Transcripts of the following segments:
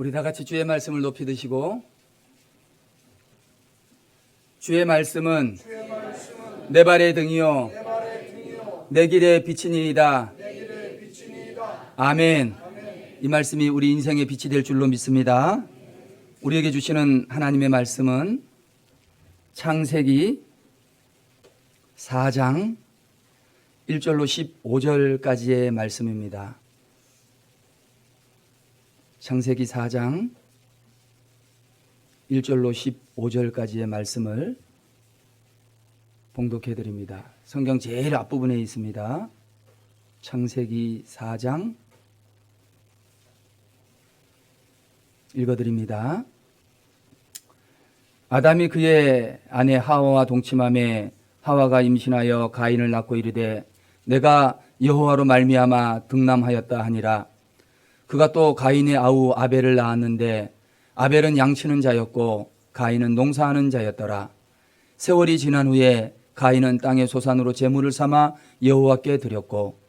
우리 다 같이 주의 말씀을 높이 드시고, 주의 말씀은 내 발의 등이요 내 길의 빛이니이다. 아멘. 이 말씀이 우리 인생의 빛이 될 줄로 믿습니다. 우리에게 주시는 하나님의 말씀은 창세기 4장 1절로 15절까지의 말씀입니다. 창세기 4장 1절로 15절까지의 말씀을 봉독해 드립니다. 성경 제일 앞부분에 있습니다. 창세기 4장 읽어 드립니다. 아담이 그의 아내 하와와 동침함에 하와가 임신하여 가인을 낳고 이르되 내가 여호와로 말미암아 등남하였다 하니라. 그가 또 가인의 아우 아벨을 낳았는데 아벨은 양치는 자였고 가인은 농사하는 자였더라. 세월이 지난 후에 가인은 땅의 소산으로 제물을 삼아 여호와께 드렸고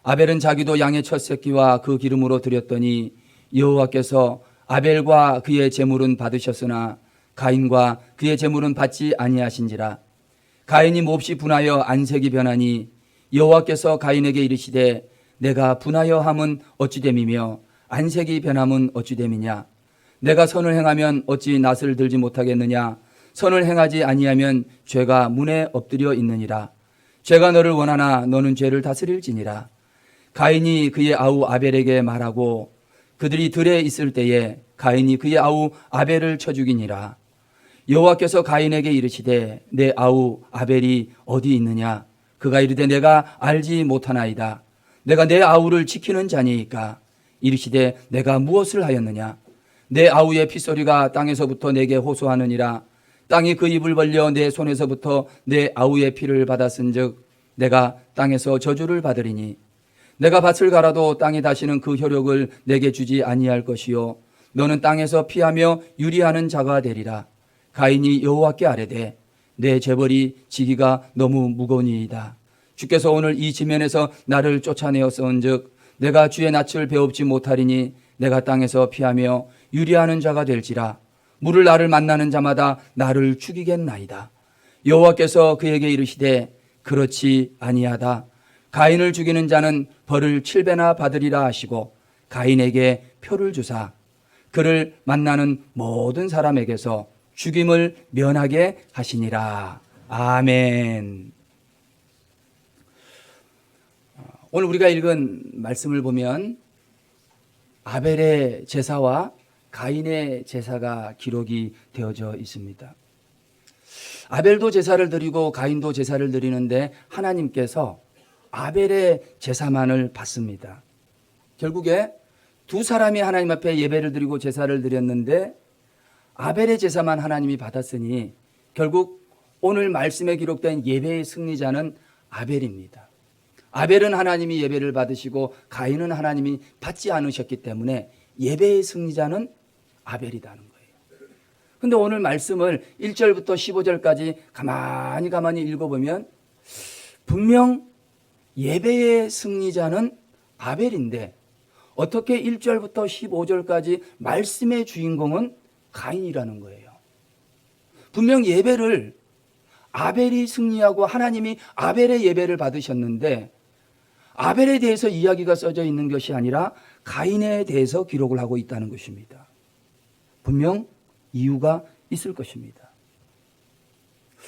아벨은 자기도 양의 첫 새끼와 그 기름으로 드렸더니 여호와께서 아벨과 그의 제물은 받으셨으나 가인과 그의 제물은 받지 아니하신지라. 가인이 몹시 분하여 안색이 변하니 여호와께서 가인에게 이르시되 내가 분하여 함은 어찌 됨이며 안색이 변함은 어찌 됨이냐. 내가 선을 행하면 어찌 낫을 들지 못하겠느냐. 선을 행하지 아니하면 죄가 문에 엎드려 있느니라. 죄가 너를 원하나 너는 죄를 다스릴지니라. 가인이 그의 아우 아벨에게 말하고 그들이 들에 있을 때에 가인이 그의 아우 아벨을 쳐 죽이니라. 여호와께서 가인에게 이르시되 내 아우 아벨이 어디 있느냐. 그가 이르되 내가 알지 못하나이다. 내가 내 아우를 지키는 자니이까. 이르시되 내가 무엇을 하였느냐. 내 아우의 핏소리가 땅에서부터 내게 호소하느니라. 땅이 그 입을 벌려 내 손에서부터 내 아우의 피를 받았은즉 내가 땅에서 저주를 받으리니 내가 밭을 갈아도 땅이 다시는 그 효력을 내게 주지 아니할 것이요 너는 땅에서 피하며 유리하는 자가 되리라. 가인이 여호와께 아뢰되 내 재벌이 지기가 너무 무거우니이다. 주께서 오늘 이 지면에서 나를 쫓아내었은즉 내가 주의 낯을 배웁지 못하리니 내가 땅에서 피하며 유리하는 자가 될지라. 물을 나를 만나는 자마다 나를 죽이겠나이다. 여호와께서 그에게 이르시되 그렇지 아니하다. 가인을 죽이는 자는 벌을 7배나 받으리라 하시고 가인에게 표를 주사 그를 만나는 모든 사람에게서 죽임을 면하게 하시니라. 아멘. 오늘 우리가 읽은 말씀을 보면 아벨의 제사와 가인의 제사가 기록이 되어져 있습니다. 아벨도 제사를 드리고 가인도 제사를 드리는데 하나님께서 아벨의 제사만을 받습니다. 결국에 두 사람이 하나님 앞에 예배를 드리고 제사를 드렸는데 아벨의 제사만 하나님이 받았으니 결국 오늘 말씀에 기록된 예배의 승리자는 아벨입니다. 아벨은 하나님이 예배를 받으시고 가인은 하나님이 받지 않으셨기 때문에 예배의 승리자는 아벨이라는 거예요. 그런데 오늘 말씀을 1절부터 15절까지 가만히 읽어보면 분명 예배의 승리자는 아벨인데 어떻게 1절부터 15절까지 말씀의 주인공은 가인이라는 거예요. 분명 예배를 아벨이 승리하고 하나님이 아벨의 예배를 받으셨는데 아벨에 대해서 이야기가 써져 있는 것이 아니라 가인에 대해서 기록을 하고 있다는 것입니다. 분명 이유가 있을 것입니다.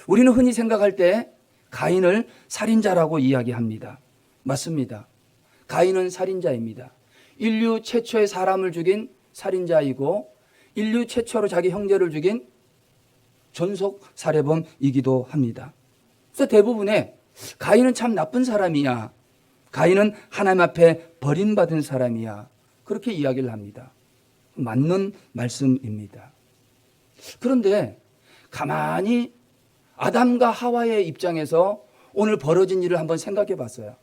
우리는 흔히 생각할 때 가인을 살인자라고 이야기합니다. 맞습니다. 가인은 살인자입니다. 인류 최초의 사람을 죽인 살인자이고 인류 최초로 자기 형제를 죽인 전속 살해범이기도 합니다. 그래서 대부분의 가인은 참 나쁜 사람이야. 가인은 하나님 앞에 버림받은 사람이야. 그렇게 이야기를 합니다. 맞는 말씀입니다. 그런데 가만히 아담과 하와의 입장에서 오늘 벌어진 일을 한번 생각해 봤어요.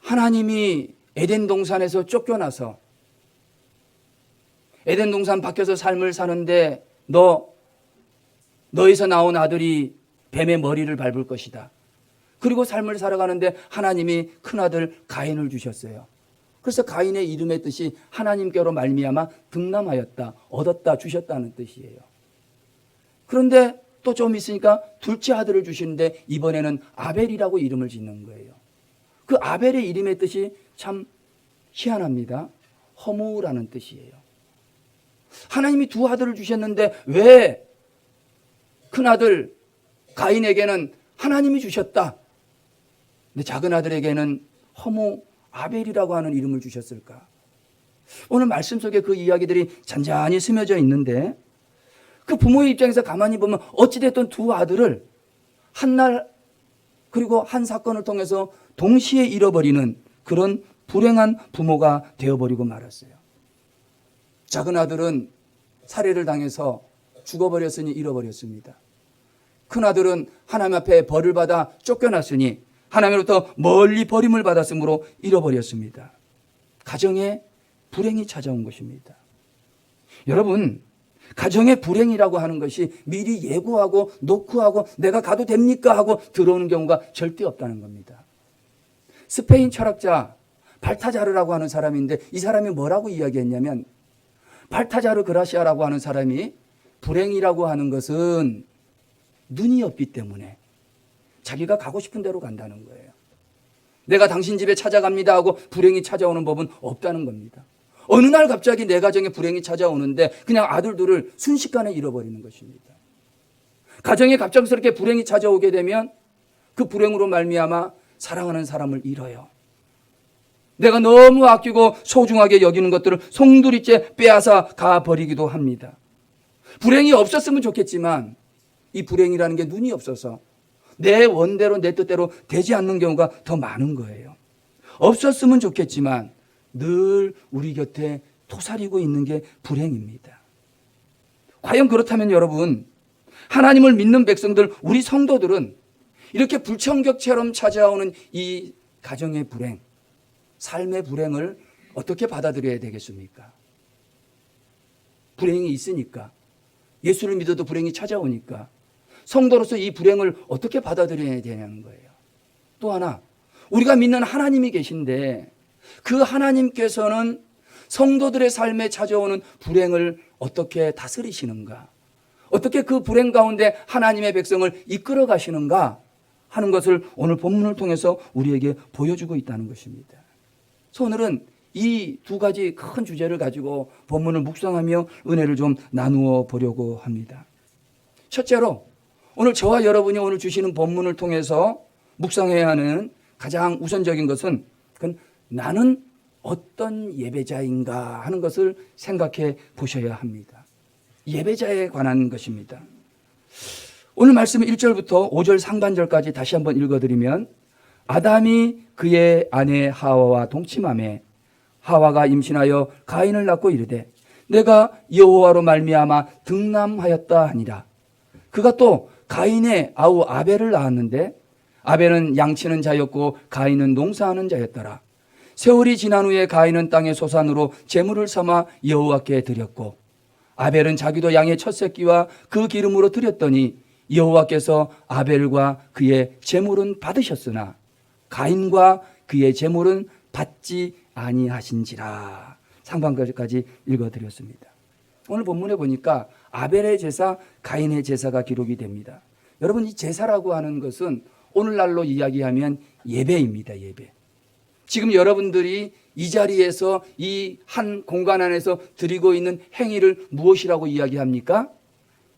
하나님이 에덴 동산에서 쫓겨나서 에덴 동산 밖에서 삶을 사는데 너에서 나온 아들이 뱀의 머리를 밟을 것이다. 그리고 삶을 살아가는데 하나님이 큰아들 가인을 주셨어요. 그래서 가인의 이름의 뜻이 하나님께로 말미암아 등남하였다, 얻었다, 주셨다는 뜻이에요. 그런데 또 좀 있으니까 둘째 아들을 주시는데 이번에는 아벨이라고 이름을 짓는 거예요. 그 아벨의 이름의 뜻이 참 희한합니다. 허무라는 뜻이에요. 하나님이 두 아들을 주셨는데 왜 큰아들 가인에게는 하나님이 주셨다, 근데 작은 아들에게는 허무 아벨이라고 하는 이름을 주셨을까? 오늘 말씀 속에 그 이야기들이 잔잔히 스며져 있는데 그 부모의 입장에서 가만히 보면 어찌됐든 두 아들을 한날 그리고 한 사건을 통해서 동시에 잃어버리는 그런 불행한 부모가 되어버리고 말았어요. 작은 아들은 살해를 당해서 죽어버렸으니 잃어버렸습니다. 큰 아들은 하나님 앞에 벌을 받아 쫓겨났으니 하나님으로부터 멀리 버림을 받았으므로 잃어버렸습니다. 가정에 불행이 찾아온 것입니다. 여러분, 가정의 불행이라고 하는 것이 미리 예고하고 노크하고 내가 가도 됩니까 하고 들어오는 경우가 절대 없다는 겁니다. 스페인 철학자 발타자르라고 하는 사람인데 이 사람이 뭐라고 이야기했냐면, 발타자르 그라시아라고 하는 사람이 불행이라고 하는 것은 눈이 없기 때문에 자기가 가고 싶은 대로 간다는 거예요. 내가 당신 집에 찾아갑니다 하고 불행이 찾아오는 법은 없다는 겁니다. 어느 날 갑자기 내 가정에 불행이 찾아오는데 그냥 아들 둘을 순식간에 잃어버리는 것입니다. 가정에 갑작스럽게 불행이 찾아오게 되면 그 불행으로 말미암아 사랑하는 사람을 잃어요. 내가 너무 아끼고 소중하게 여기는 것들을 송두리째 빼앗아 가버리기도 합니다. 불행이 없었으면 좋겠지만 이 불행이라는 게 눈이 없어서 내 원대로 내 뜻대로 되지 않는 경우가 더 많은 거예요. 없었으면 좋겠지만 늘 우리 곁에 토사리고 있는 게 불행입니다. 과연 그렇다면 여러분, 하나님을 믿는 백성들, 우리 성도들은 이렇게 불청객처럼 찾아오는 이 가정의 불행, 삶의 불행을 어떻게 받아들여야 되겠습니까? 불행이 있으니까, 예수를 믿어도 불행이 찾아오니까 성도로서 이 불행을 어떻게 받아들여야 되냐는 거예요. 또 하나, 우리가 믿는 하나님이 계신데 그 하나님께서는 성도들의 삶에 찾아오는 불행을 어떻게 다스리시는가, 어떻게 그 불행 가운데 하나님의 백성을 이끌어 가시는가 하는 것을 오늘 본문을 통해서 우리에게 보여주고 있다는 것입니다. 그래서 오늘은 이 두 가지 큰 주제를 가지고 본문을 묵상하며 은혜를 좀 나누어 보려고 합니다. 첫째로, 오늘 저와 여러분이 오늘 주시는 본문을 통해서 묵상해야 하는 가장 우선적인 것은 그건 나는 어떤 예배자인가 하는 것을 생각해 보셔야 합니다. 예배자에 관한 것입니다. 오늘 말씀 1절부터 5절 상반절까지 다시 한번 읽어드리면, 아담이 그의 아내 하와와 동침하매 하와가 임신하여 가인을 낳고 이르되 내가 여호와로 말미암아 등남하였다 하니라. 그가 또 가인의 아우 아벨을 낳았는데 아벨은 양치는 자였고 가인은 농사하는 자였더라. 세월이 지난 후에 가인은 땅의 소산으로 제물을 삼아 여호와께 드렸고 아벨은 자기도 양의 첫 새끼와 그 기름으로 드렸더니 여호와께서 아벨과 그의 제물은 받으셨으나 가인과 그의 제물은 받지 아니하신지라. 상반까지 읽어드렸습니다. 오늘 본문에 보니까 아벨의 제사, 가인의 제사가 기록이 됩니다. 여러분, 이 제사라고 하는 것은 오늘날로 이야기하면 예배입니다. 예배. 지금 여러분들이 이 자리에서 이 한 공간 안에서 드리고 있는 행위를 무엇이라고 이야기합니까?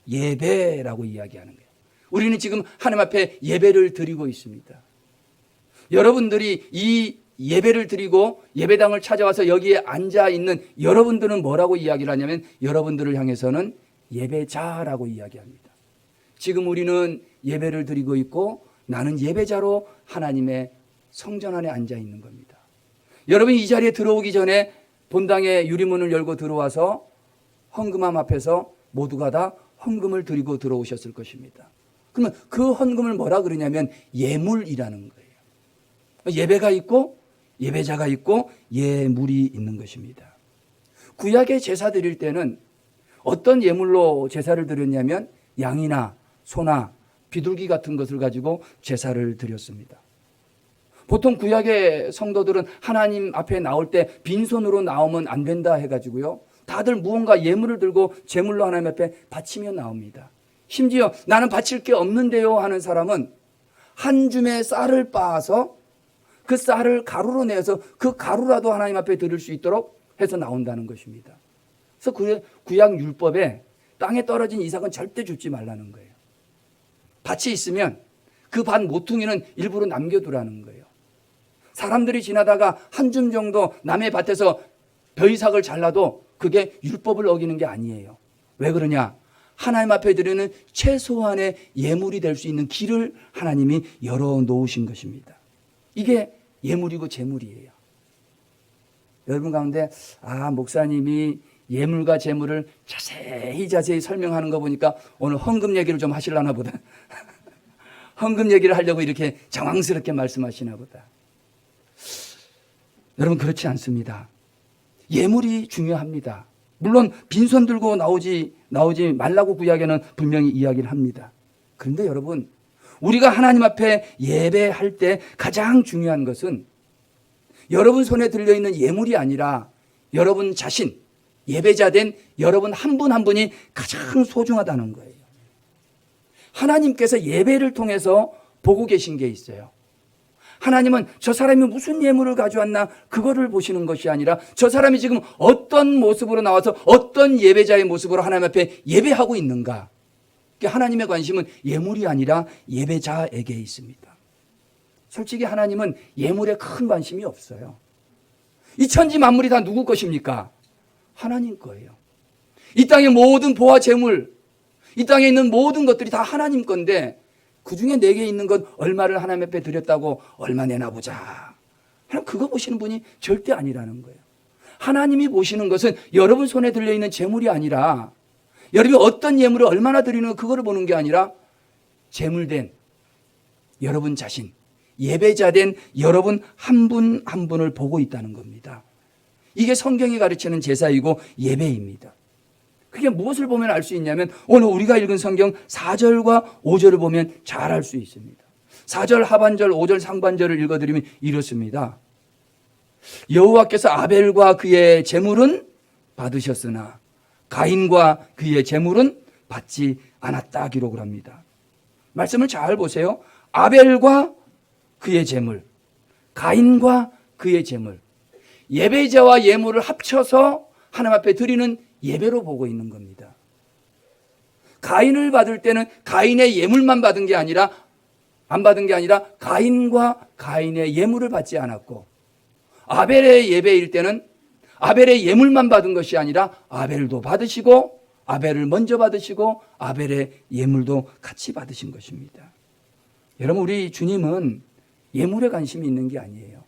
예배라고 이야기하는 거예요. 우리는 지금 하나님 앞에 예배를 드리고 있습니다. 여러분들이 이 예배를 드리고 예배당을 찾아와서 여기에 앉아 있는 여러분들은 뭐라고 이야기를 하냐면 여러분들을 향해서는 예배자라고 이야기합니다. 지금 우리는 예배를 드리고 있고 나는 예배자로 하나님의 성전 안에 앉아 있는 겁니다. 여러분이 이 자리에 들어오기 전에 본당의 유리문을 열고 들어와서 헌금함 앞에서 모두가 다 헌금을 드리고 들어오셨을 것입니다. 그러면 그 헌금을 뭐라 그러냐면 예물이라는 거예요. 예배가 있고 예배자가 있고 예물이 있는 것입니다. 구약의 제사 드릴 때는 어떤 예물로 제사를 드렸냐면 양이나 소나 비둘기 같은 것을 가지고 제사를 드렸습니다. 보통 구약의 성도들은 하나님 앞에 나올 때 빈손으로 나오면 안 된다 해가지고요, 다들 무언가 예물을 들고 제물로 하나님 앞에 바치며 나옵니다. 심지어 나는 바칠 게 없는데요 하는 사람은 한 줌의 쌀을 빻아서 그 쌀을 가루로 내서 그 가루라도 하나님 앞에 드릴 수 있도록 해서 나온다는 것입니다. 그래서 구약 율법에 땅에 떨어진 이삭은 절대 줍지 말라는 거예요. 밭이 있으면 그 밭 모퉁이는 일부러 남겨두라는 거예요. 사람들이 지나다가 한 줌 정도 남의 밭에서 벼이삭을 잘라도 그게 율법을 어기는 게 아니에요. 왜 그러냐? 하나님 앞에 드리는 최소한의 예물이 될 수 있는 길을 하나님이 열어놓으신 것입니다. 이게 예물이고 제물이에요. 여러분 가운데 목사님이 예물과 제물을 자세히 설명하는 거 보니까 오늘 헌금 얘기를 좀 하시려나 보다. 헌금 얘기를 하려고 이렇게 장황스럽게 말씀하시나 보다. 여러분 그렇지 않습니다. 예물이 중요합니다. 물론 빈손 들고 나오지 말라고 구약에는 분명히 이야기를 합니다. 그런데 여러분, 우리가 하나님 앞에 예배할 때 가장 중요한 것은 여러분 손에 들려있는 예물이 아니라 여러분 자신, 예배자 된 여러분 한 분 한 분이 가장 소중하다는 거예요. 하나님께서 예배를 통해서 보고 계신 게 있어요. 하나님은 저 사람이 무슨 예물을 가져왔나 그거를 보시는 것이 아니라 저 사람이 지금 어떤 모습으로 나와서 어떤 예배자의 모습으로 하나님 앞에 예배하고 있는가. 하나님의 관심은 예물이 아니라 예배자에게 있습니다. 솔직히 하나님은 예물에 큰 관심이 없어요. 이 천지 만물이 다 누구 것입니까? 하나님 거예요. 이 땅의 모든 보화 재물, 이 땅에 있는 모든 것들이 다 하나님 건데 그 중에 내게 있는 것 얼마를 하나님 앞에 드렸다고 얼마 내나 보자. 하나님 그거 보시는 분이 절대 아니라는 거예요. 하나님이 보시는 것은 여러분 손에 들려있는 재물이 아니라 여러분이 어떤 예물을 얼마나 드리는 그거를 보는 게 아니라 재물된 여러분 자신, 예배자된 여러분 한 분 한 분을 보고 있다는 겁니다. 이게 성경이 가르치는 제사이고 예배입니다. 그게 무엇을 보면 알 수 있냐면 오늘 우리가 읽은 성경 4절과 5절을 보면 잘 알 수 있습니다. 4절 하반절 5절 상반절을 읽어드리면 이렇습니다. 여호와께서 아벨과 그의 제물은 받으셨으나 가인과 그의 제물은 받지 않았다 기록을 합니다. 말씀을 잘 보세요. 아벨과 그의 제물, 가인과 그의 제물, 예배자와 예물을 합쳐서 하나님 앞에 드리는 예배로 보고 있는 겁니다. 가인을 받을 때는 가인의 예물만 받은 게 아니라 안 받은 게 아니라 가인과 가인의 예물을 받지 않았고, 아벨의 예배일 때는 아벨의 예물만 받은 것이 아니라 아벨도 받으시고 아벨을 먼저 받으시고 아벨의 예물도 같이 받으신 것입니다. 여러분, 우리 주님은 예물에 관심이 있는 게 아니에요.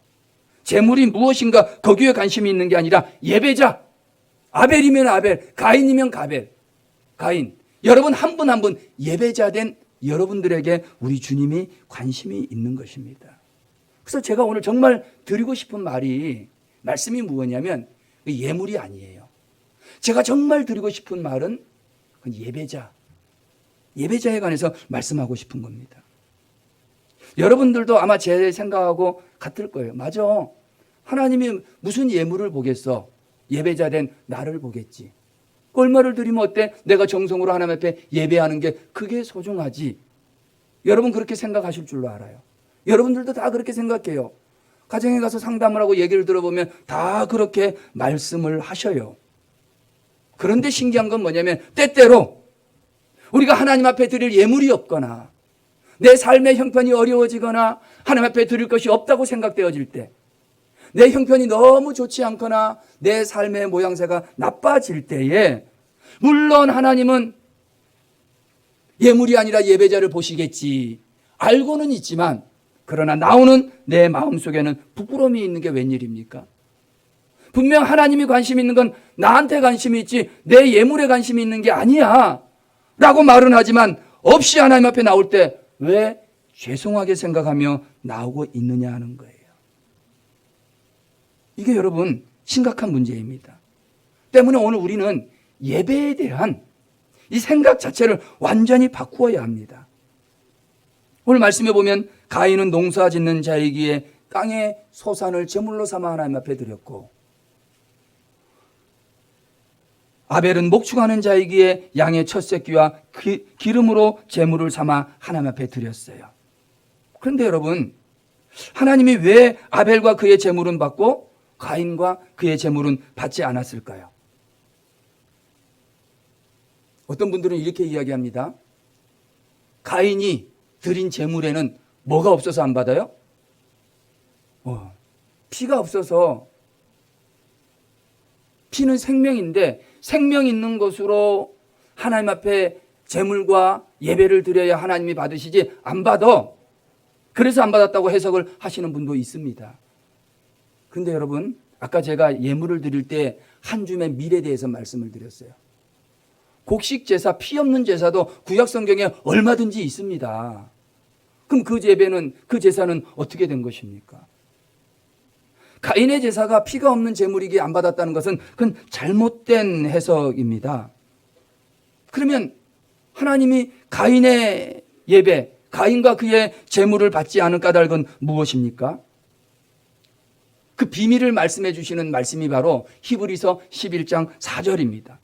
제물이 무엇인가 거기에 관심이 있는 게 아니라 예배자, 아벨이면 아벨, 가인이면 가인, 여러분 한 분 한 분 예배자 된 여러분들에게 우리 주님이 관심이 있는 것입니다. 그래서 제가 오늘 정말 드리고 싶은 말씀이 무엇이냐면 예물이 아니에요. 제가 정말 드리고 싶은 말은 예배자에 관해서 말씀하고 싶은 겁니다. 여러분들도 아마 제 생각하고 같을 거예요. 맞아. 하나님이 무슨 예물을 보겠어? 예배자 된 나를 보겠지. 얼마를 드리면 어때? 내가 정성으로 하나님 앞에 예배하는 게 그게 소중하지. 여러분 그렇게 생각하실 줄로 알아요. 여러분들도 다 그렇게 생각해요. 가정에 가서 상담을 하고 얘기를 들어보면 다 그렇게 말씀을 하셔요. 그런데 신기한 건 뭐냐면 때때로 우리가 하나님 앞에 드릴 예물이 없거나 내 삶의 형편이 어려워지거나 하나님 앞에 드릴 것이 없다고 생각되어질 때, 내 형편이 너무 좋지 않거나 내 삶의 모양새가 나빠질 때에 물론 하나님은 예물이 아니라 예배자를 보시겠지 알고는 있지만, 그러나 나오는 내 마음속에는 부끄러움이 있는 게 웬일입니까? 분명 하나님이 관심 있는 건 나한테 관심이 있지 내 예물에 관심이 있는 게 아니야 라고 말은 하지만 없이 하나님 앞에 나올 때 왜 죄송하게 생각하며 나오고 있느냐 하는 거예요. 이게 여러분 심각한 문제입니다. 때문에 오늘 우리는 예배에 대한 이 생각 자체를 완전히 바꾸어야 합니다. 오늘 말씀해 보면 가인은 농사 짓는 자이기에 땅의 소산을 제물로 삼아 하나님 앞에 드렸고, 아벨은 목축하는 자이기에 양의 첫 새끼와 기름으로 제물을 삼아 하나님 앞에 드렸어요. 그런데 여러분, 하나님이 왜 아벨과 그의 제물은 받고 가인과 그의 제물은 받지 않았을까요? 어떤 분들은 이렇게 이야기합니다. 가인이 드린 제물에는 뭐가 없어서 안 받아요? 피가 없어서. 피는 생명인데 생명 있는 것으로 하나님 앞에 제물과 예배를 드려야 하나님이 받으시지 안 받아. 그래서 안 받았다고 해석을 하시는 분도 있습니다. 그런데 여러분, 아까 제가 예물을 드릴 때 한 줌의 밀에 대해서 말씀을 드렸어요. 곡식 제사, 피 없는 제사도 구약 성경에 얼마든지 있습니다. 그럼 그 제사는 어떻게 된 것입니까? 가인의 제사가 피가 없는 제물이기에 안 받았다는 것은 그건 잘못된 해석입니다. 그러면 하나님이 가인의 예배, 가인과 그의 제물을 받지 않은 까닭은 무엇입니까? 그 비밀을 말씀해 주시는 말씀이 바로 히브리서 11장 4절입니다.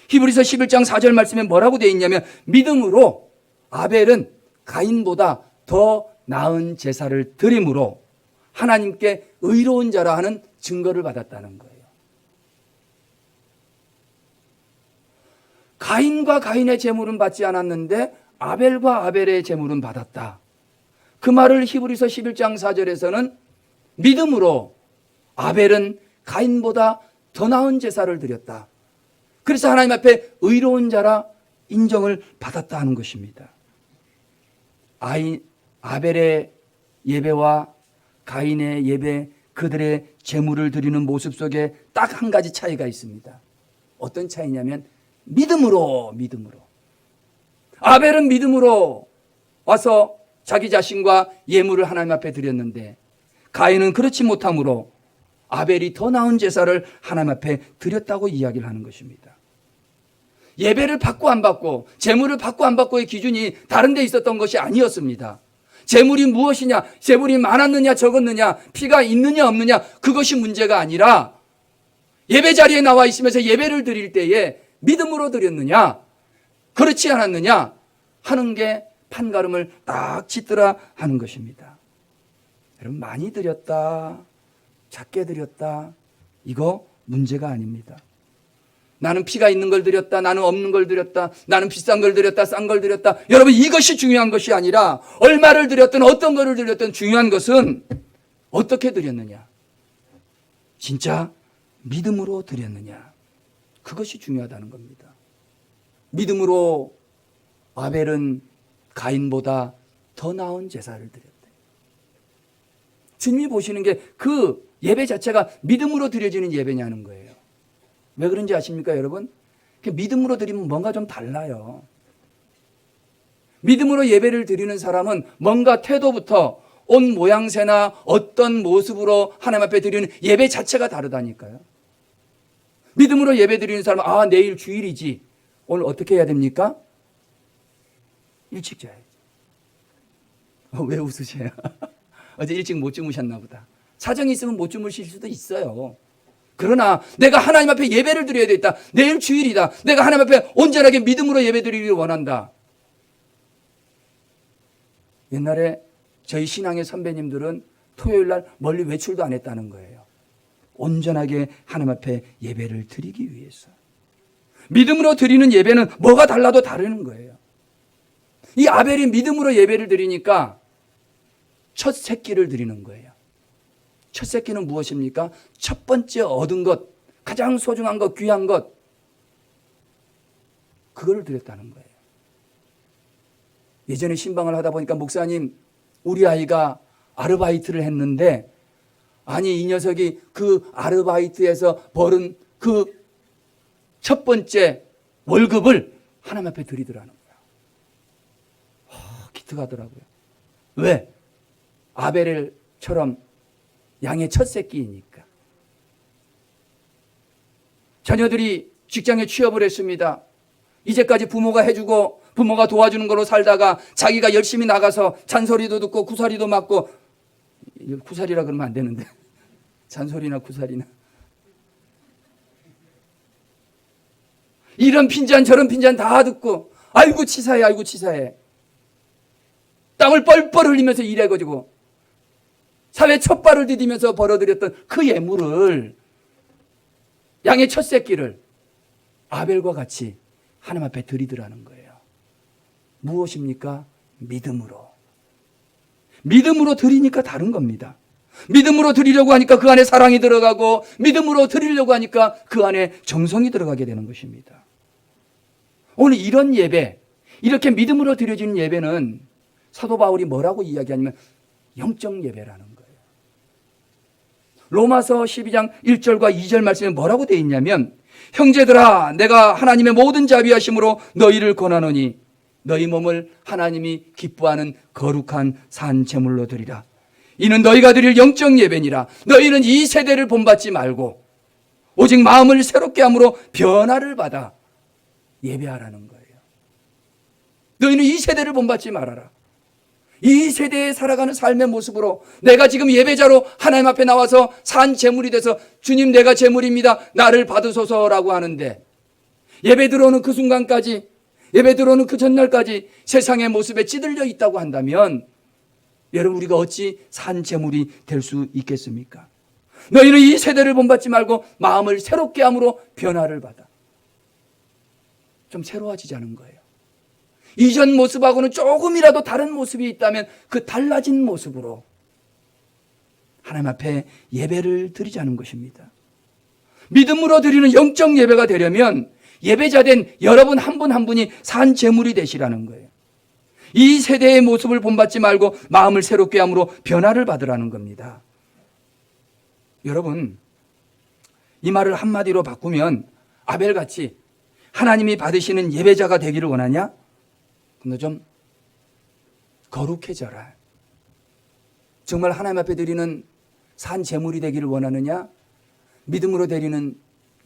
히브리서 11장 4절 말씀에 뭐라고 되어 있냐면, 믿음으로 아벨은 가인보다 더 나은 제사를 드림으로 하나님께 의로운 자라 하는 증거를 받았다는 거예요. 가인과 가인의 제물은 받지 않았는데 아벨과 아벨의 제물은 받았다. 그 말을 히브리서 11장 4절에서는 믿음으로 아벨은 가인보다 더 나은 제사를 드렸다. 그래서 하나님 앞에 의로운 자라 인정을 받았다 하는 것입니다. 아벨의 예배와 가인의 예배, 그들의 제물을 드리는 모습 속에 딱 한 가지 차이가 있습니다. 어떤 차이냐면 믿음으로. 아벨은 믿음으로 와서 자기 자신과 예물을 하나님 앞에 드렸는데, 가인은 그렇지 못함으로 아벨이 더 나은 제사를 하나님 앞에 드렸다고 이야기를 하는 것입니다. 예배를 받고 안 받고, 제물을 받고 안 받고의 기준이 다른 데 있었던 것이 아니었습니다. 제물이 무엇이냐, 제물이 많았느냐 적었느냐, 피가 있느냐 없느냐, 그것이 문제가 아니라 예배 자리에 나와 있으면서 예배를 드릴 때에 믿음으로 드렸느냐, 그렇지 않았느냐 하는 게 판가름을 딱 짓더라 하는 것입니다. 여러분, 많이 드렸다, 작게 드렸다, 이거 문제가 아닙니다. 나는 피가 있는 걸 드렸다, 나는 없는 걸 드렸다, 나는 비싼 걸 드렸다, 싼 걸 드렸다. 여러분, 이것이 중요한 것이 아니라 얼마를 드렸든 어떤 거를 드렸든 중요한 것은 어떻게 드렸느냐, 진짜 믿음으로 드렸느냐, 그것이 중요하다는 겁니다. 믿음으로 아벨은 가인보다 더 나은 제사를 드렸대. 주님이 보시는 게 그 예배 자체가 믿음으로 드려지는 예배냐는 거예요. 왜 그런지 아십니까, 여러분? 믿음으로 드리면 뭔가 좀 달라요. 믿음으로 예배를 드리는 사람은 뭔가 태도부터 옷 모양새나 어떤 모습으로 하나님 앞에 드리는 예배 자체가 다르다니까요. 믿음으로 예배 드리는 사람은 내일 주일이지, 오늘 어떻게 해야 됩니까? 일찍 자야지. 왜 웃으세요? 어제 일찍 못 주무셨나 보다. 사정이 있으면 못 주무실 수도 있어요. 그러나 내가 하나님 앞에 예배를 드려야 되겠다, 내일 주일이다, 내가 하나님 앞에 온전하게 믿음으로 예배 드리기를 원한다. 옛날에 저희 신앙의 선배님들은 토요일 날 멀리 외출도 안 했다는 거예요. 온전하게 하나님 앞에 예배를 드리기 위해서. 믿음으로 드리는 예배는 뭐가 달라도 다르는 거예요. 이 아벨이 믿음으로 예배를 드리니까 첫 새끼를 드리는 거예요. 첫 새끼는 무엇입니까? 첫 번째 얻은 것, 가장 소중한 것, 귀한 것, 그거를 드렸다는 거예요. 예전에 신방을 하다 보니까, 목사님, 우리 아이가 아르바이트를 했는데, 아니 이 녀석이 그 아르바이트에서 벌은 그 첫 번째 월급을 하나님 앞에 드리더라는 거예요. 기특하더라고요. 왜? 아벨처럼 양의 첫 새끼이니까. 자녀들이 직장에 취업을 했습니다. 이제까지 부모가 해주고 부모가 도와주는 걸로 살다가 자기가 열심히 나가서 잔소리도 듣고 구사리도 맞고 구살이라 그러면 안 되는데 잔소리나 구살이나 이런 핀잔 저런 핀잔 다 듣고 아이고 치사해 아이고 치사해 땀을 뻘뻘 흘리면서 일해가지고 사회 첫 발을 디디면서 벌어들였던 그 예물을 양의 첫 새끼를 아벨과 같이 하나님 앞에 드리더라는 거예요. 무엇입니까? 믿음으로. 믿음으로 드리니까 다른 겁니다. 믿음으로 드리려고 하니까 그 안에 사랑이 들어가고 믿음으로 드리려고 하니까 그 안에 정성이 들어가게 되는 것입니다. 오늘 이런 예배, 이렇게 믿음으로 드려지는 예배는 사도 바울이 뭐라고 이야기하냐면 영적 예배라는 거예요. 로마서 12장 1절과 2절 말씀에 뭐라고 되어 있냐면 형제들아 내가 하나님의 모든 자비하심으로 너희를 권하노니 너희 몸을 하나님이 기뻐하는 거룩한 산 제물로 드리라. 이는 너희가 드릴 영적 예배니라. 너희는 이 세대를 본받지 말고 오직 마음을 새롭게 함으로 변화를 받아 예배하라는 거예요. 너희는 이 세대를 본받지 말아라. 이 세대에 살아가는 삶의 모습으로 내가 지금 예배자로 하나님 앞에 나와서 산 제물이 돼서 주님 내가 제물입니다. 나를 받으소서라고 하는데 예배 들어오는 그 순간까지 예배 들어오는 그 전날까지 세상의 모습에 찌들려 있다고 한다면 여러분 우리가 어찌 산 제물이 될 수 있겠습니까? 너희는 이 세대를 본받지 말고 마음을 새롭게 함으로 변화를 받아. 좀 새로워지자는 거예요. 이전 모습하고는 조금이라도 다른 모습이 있다면 그 달라진 모습으로 하나님 앞에 예배를 드리자는 것입니다. 믿음으로 드리는 영적 예배가 되려면 예배자된 여러분 한 분 한 분이 산 제물이 되시라는 거예요. 이 세대의 모습을 본받지 말고 마음을 새롭게 함으로 변화를 받으라는 겁니다. 여러분 이 말을 한마디로 바꾸면 아벨같이 하나님이 받으시는 예배자가 되기를 원하냐? 너 좀 거룩해져라. 정말 하나님 앞에 드리는 산 제물이 되기를 원하느냐? 믿음으로 드리는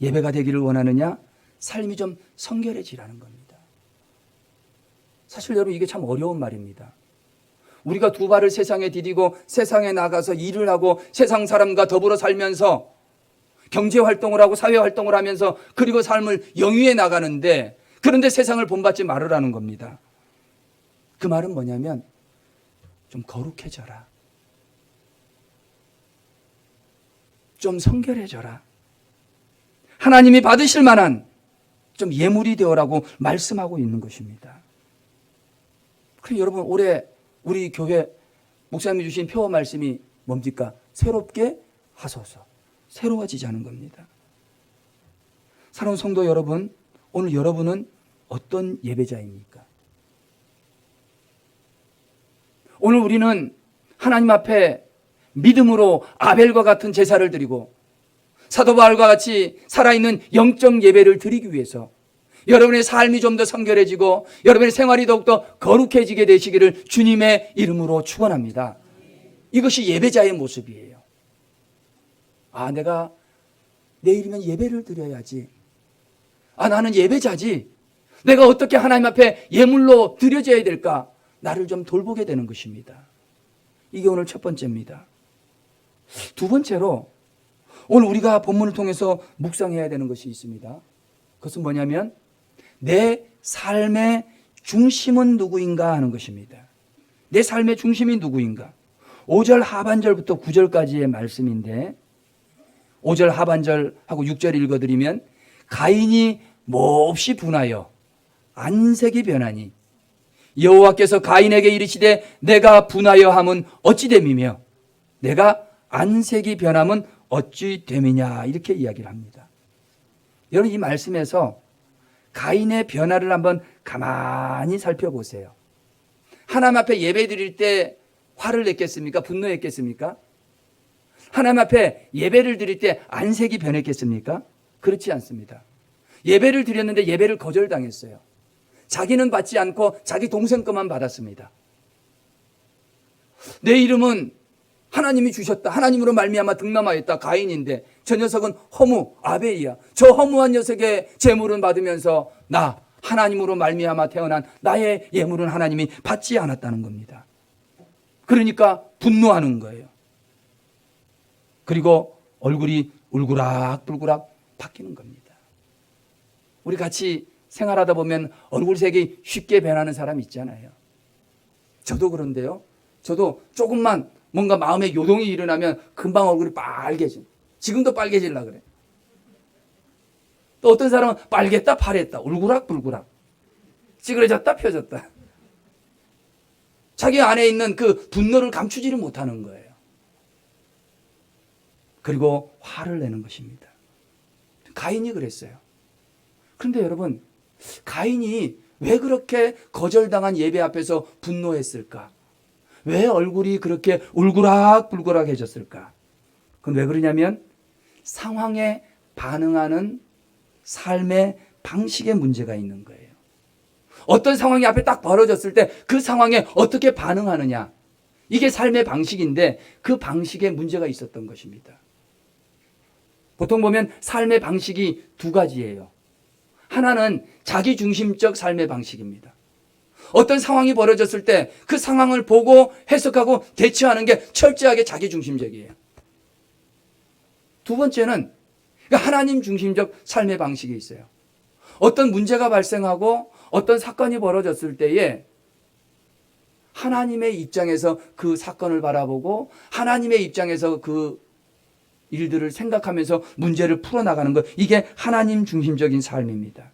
예배가 되기를 원하느냐? 삶이 좀 성결해지라는 겁니다. 사실 여러분 이게 참 어려운 말입니다. 우리가 두 발을 세상에 디디고 세상에 나가서 일을 하고 세상 사람과 더불어 살면서 경제활동을 하고 사회활동을 하면서 그리고 삶을 영위해 나가는데 그런데 세상을 본받지 말으라는 겁니다. 그 말은 뭐냐면 좀 거룩해져라. 좀 성결해져라. 하나님이 받으실 만한 좀 예물이 되어라고 말씀하고 있는 것입니다. 그럼 여러분 올해 우리 교회 목사님이 주신 표어 말씀이 뭡니까? 새롭게 하소서. 새로워지자는 겁니다. 사랑하는 성도 여러분, 오늘 여러분은 어떤 예배자입니까? 오늘 우리는 하나님 앞에 믿음으로 아벨과 같은 제사를 드리고 사도 바울과 같이 살아있는 영적 예배를 드리기 위해서 여러분의 삶이 좀 더 성결해지고 여러분의 생활이 더욱더 거룩해지게 되시기를 주님의 이름으로 축원합니다. 이것이 예배자의 모습이에요. 아, 내가 내일이면 예배를 드려야지. 아, 나는 예배자지. 내가 어떻게 하나님 앞에 예물로 드려져야 될까? 나를 좀 돌보게 되는 것입니다. 이게 오늘 첫 번째입니다. 두 번째로 오늘 우리가 본문을 통해서 묵상해야 되는 것이 있습니다. 그것은 뭐냐면 내 삶의 중심은 누구인가 하는 것입니다. 내 삶의 중심이 누구인가? 5절 하반절부터 9절까지의 말씀인데 5절 하반절하고 6절 읽어드리면 가인이 몹시 분하여 안색이 변하니 여호와께서 가인에게 이르시되 내가 분하여 함은 어찌 됨이며 내가 안색이 변함은 어찌 됨이냐 이렇게 이야기를 합니다. 여러분 이 말씀에서 가인의 변화를 한번 가만히 살펴보세요. 하나님 앞에 예배 드릴 때 화를 냈겠습니까? 분노했겠습니까? 하나님 앞에 예배를 드릴 때 안색이 변했겠습니까? 그렇지 않습니다. 예배를 드렸는데 예배를 거절당했어요. 자기는 받지 않고 자기 동생 것만 받았습니다. 내 이름은 하나님이 주셨다. 하나님으로 말미암아 등남하였다. 가인인데 저 녀석은 허무 아벨이야. 저 허무한 녀석의 제물은 받으면서 나 하나님으로 말미암아 태어난 나의 예물은 하나님이 받지 않았다는 겁니다. 그러니까 분노하는 거예요. 그리고 얼굴이 울그락불그락 바뀌는 겁니다. 우리 같이 생활하다 보면 얼굴색이 쉽게 변하는 사람 있잖아요. 저도 그런데요. 저도 조금만 뭔가 마음에 요동이 일어나면 금방 얼굴이 빨개져. 지금도 빨개지려고 그래. 또 어떤 사람은 빨갰다 파랬다 울그락불그락 찌그러졌다 펴졌다. 자기 안에 있는 그 분노를 감추지를 못하는 거예요. 그리고 화를 내는 것입니다. 가인이 그랬어요. 그런데 여러분, 가인이 왜 그렇게 거절당한 예배 앞에서 분노했을까? 왜 얼굴이 그렇게 울그락불그락해졌을까? 그건 왜 그러냐면 상황에 반응하는 삶의 방식에 문제가 있는 거예요. 어떤 상황이 앞에 딱 벌어졌을 때 그 상황에 어떻게 반응하느냐, 이게 삶의 방식인데 그 방식에 문제가 있었던 것입니다. 보통 보면 삶의 방식이 두 가지예요. 하나는 자기중심적 삶의 방식입니다. 어떤 상황이 벌어졌을 때 그 상황을 보고 해석하고 대처하는 게 철저하게 자기중심적이에요. 두 번째는 하나님 중심적 삶의 방식이 있어요. 어떤 문제가 발생하고 어떤 사건이 벌어졌을 때에 하나님의 입장에서 그 사건을 바라보고 하나님의 입장에서 그 일들을 생각하면서 문제를 풀어나가는 것, 이게 하나님 중심적인 삶입니다.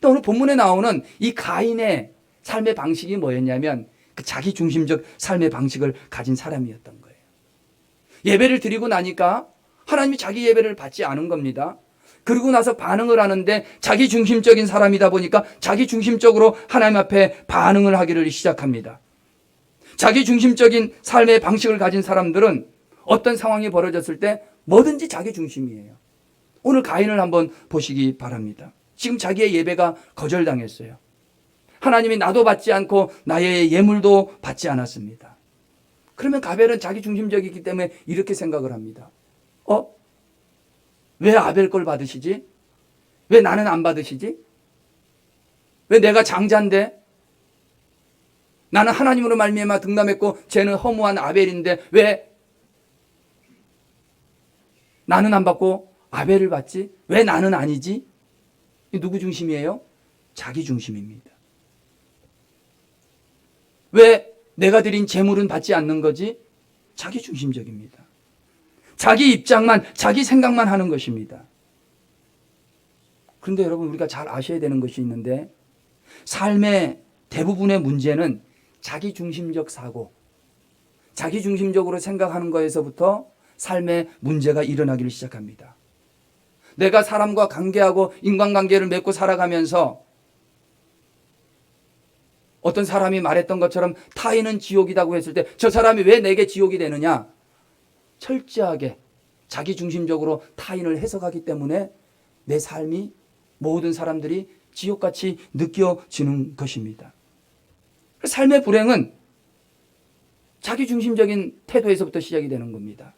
또 오늘 본문에 나오는 이 가인의 삶의 방식이 뭐였냐면 그 자기 중심적 삶의 방식을 가진 사람이었던 거예요. 예배를 드리고 나니까 하나님이 자기 예배를 받지 않은 겁니다. 그러고 나서 반응을 하는데 자기 중심적인 사람이다 보니까 자기 중심적으로 하나님 앞에 반응을 하기를 시작합니다. 자기 중심적인 삶의 방식을 가진 사람들은 어떤 상황이 벌어졌을 때 뭐든지 자기 중심이에요. 오늘 가인을 한번 보시기 바랍니다. 지금 자기의 예배가 거절당했어요. 하나님이 나도 받지 않고 나의 예물도 받지 않았습니다. 그러면 가벨은 자기 중심적이기 때문에 이렇게 생각을 합니다. 왜 아벨 걸 받으시지? 왜 나는 안 받으시지? 왜 내가 장자인데? 나는 하나님으로 말미암아 등남했고 쟤는 허무한 아벨인데 왜 나는 안 받고 아벨을 받지? 왜 나는 아니지? 누구 중심이에요? 자기 중심입니다. 왜 내가 드린 재물은 받지 않는 거지? 자기 중심적입니다. 자기 입장만, 자기 생각만 하는 것입니다. 그런데 여러분, 우리가 잘 아셔야 되는 것이 있는데 삶의 대부분의 문제는 자기 중심적 사고, 자기 중심적으로 생각하는 것에서부터 삶의 문제가 일어나기를 시작합니다. 내가 사람과 관계하고 인간관계를 맺고 살아가면서 어떤 사람이 말했던 것처럼 타인은 지옥이라고 했을 때 저 사람이 왜 내게 지옥이 되느냐? 철저하게 자기중심적으로 타인을 해석하기 때문에 내 삶이 모든 사람들이 지옥같이 느껴지는 것입니다. 삶의 불행은 자기중심적인 태도에서부터 시작이 되는 겁니다.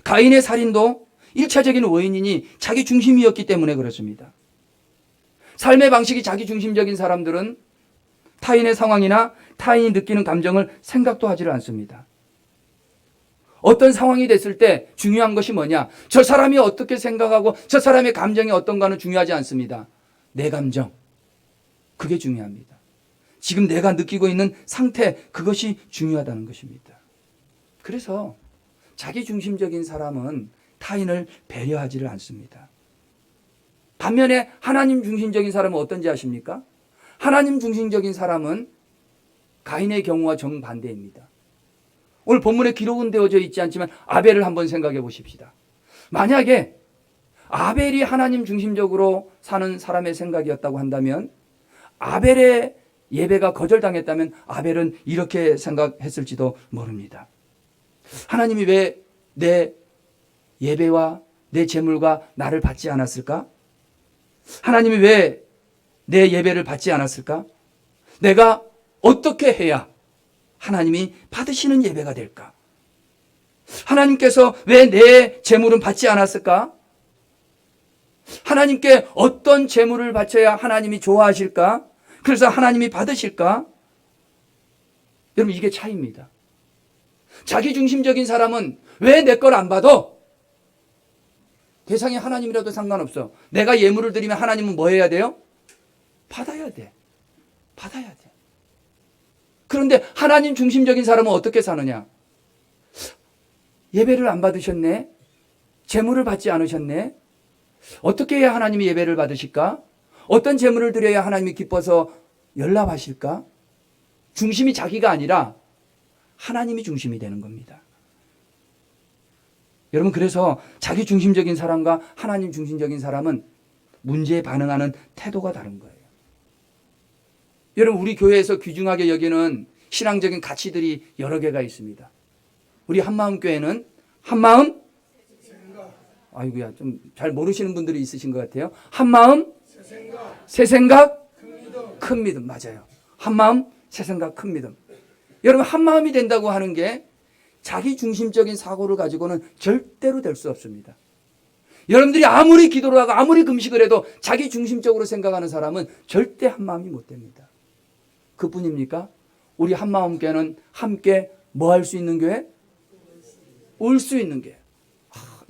가인의 살인도 1차적인 원인이 자기중심이었기 때문에 그렇습니다. 삶의 방식이 자기중심적인 사람들은 타인의 상황이나 타인이 느끼는 감정을 생각도 하지를 않습니다. 어떤 상황이 됐을 때 중요한 것이 뭐냐? 저 사람이 어떻게 생각하고 저 사람의 감정이 어떤가는 중요하지 않습니다. 내 감정, 그게 중요합니다. 지금 내가 느끼고 있는 상태, 그것이 중요하다는 것입니다. 그래서 자기중심적인 사람은 타인을 배려하지를 않습니다. 반면에 하나님 중심적인 사람은 어떤지 아십니까? 하나님 중심적인 사람은 가인의 경우와 정반대입니다. 오늘 본문에 기록은 되어져 있지 않지만 아벨을 한번 생각해 보십시다. 만약에 아벨이 하나님 중심적으로 사는 사람의 생각이었다고 한다면, 아벨의 예배가 거절당했다면 아벨은 이렇게 생각했을지도 모릅니다. 하나님이 왜 내 예배와 내 재물과 나를 받지 않았을까? 하나님이 왜 내 예배를 받지 않았을까? 내가 어떻게 해야 하나님이 받으시는 예배가 될까? 하나님께서 왜 내 재물은 받지 않았을까? 하나님께 어떤 재물을 바쳐야 하나님이 좋아하실까? 그래서 하나님이 받으실까? 여러분, 이게 차이입니다. 자기중심적인 사람은 왜 내 걸 안 받아? 대상이 하나님이라도 상관없어. 내가 예물을 드리면 하나님은 뭐 해야 돼요? 받아야 돼. 받아야 돼. 그런데 하나님 중심적인 사람은 어떻게 사느냐? 예배를 안 받으셨네? 제물을 받지 않으셨네? 어떻게 해야 하나님이 예배를 받으실까? 어떤 제물을 드려야 하나님이 기뻐서 연락하실까? 중심이 자기가 아니라 하나님이 중심이 되는 겁니다. 여러분, 그래서 자기 중심적인 사람과 하나님 중심적인 사람은 문제에 반응하는 태도가 다른 거예요. 여러분, 우리 교회에서 귀중하게 여기는 신앙적인 가치들이 여러 개가 있습니다. 우리 한마음교회는 한마음, 아이고야, 좀 잘 모르시는 분들이 있으신 것 같아요. 한마음, 새 생각, 큰 믿음. 맞아요. 한마음, 새 생각, 큰 믿음. 여러분, 한마음이 된다고 하는 게 자기 중심적인 사고를 가지고는 절대로 될 수 없습니다. 여러분들이 아무리 기도를 하고 아무리 금식을 해도 자기 중심적으로 생각하는 사람은 절대 한마음이 못 됩니다. 그뿐입니까? 우리 한마음교회는 함께 뭐 할 수 있는 교회? 울 수 있는 교회.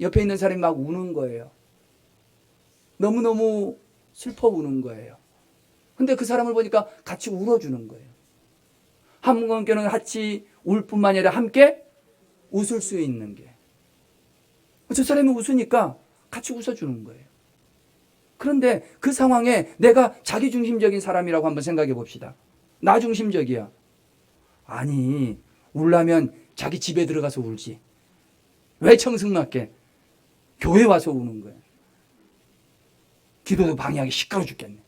옆에 있는 사람이 막 우는 거예요. 너무너무 슬퍼 우는 거예요. 근데 그 사람을 보니까 같이 울어주는 거예요. 한마음교회는 같이 울 뿐만 아니라 함께 웃을 수 있는 게. 저 사람이 웃으니까 같이 웃어주는 거예요. 그런데 그 상황에 내가 자기 중심적인 사람이라고 한번 생각해 봅시다. 나 중심적이야. 아니, 울라면 자기 집에 들어가서 울지. 왜 청승맞게 교회 와서 우는 거예요? 기도도 방해하기 시끄러워 죽겠네.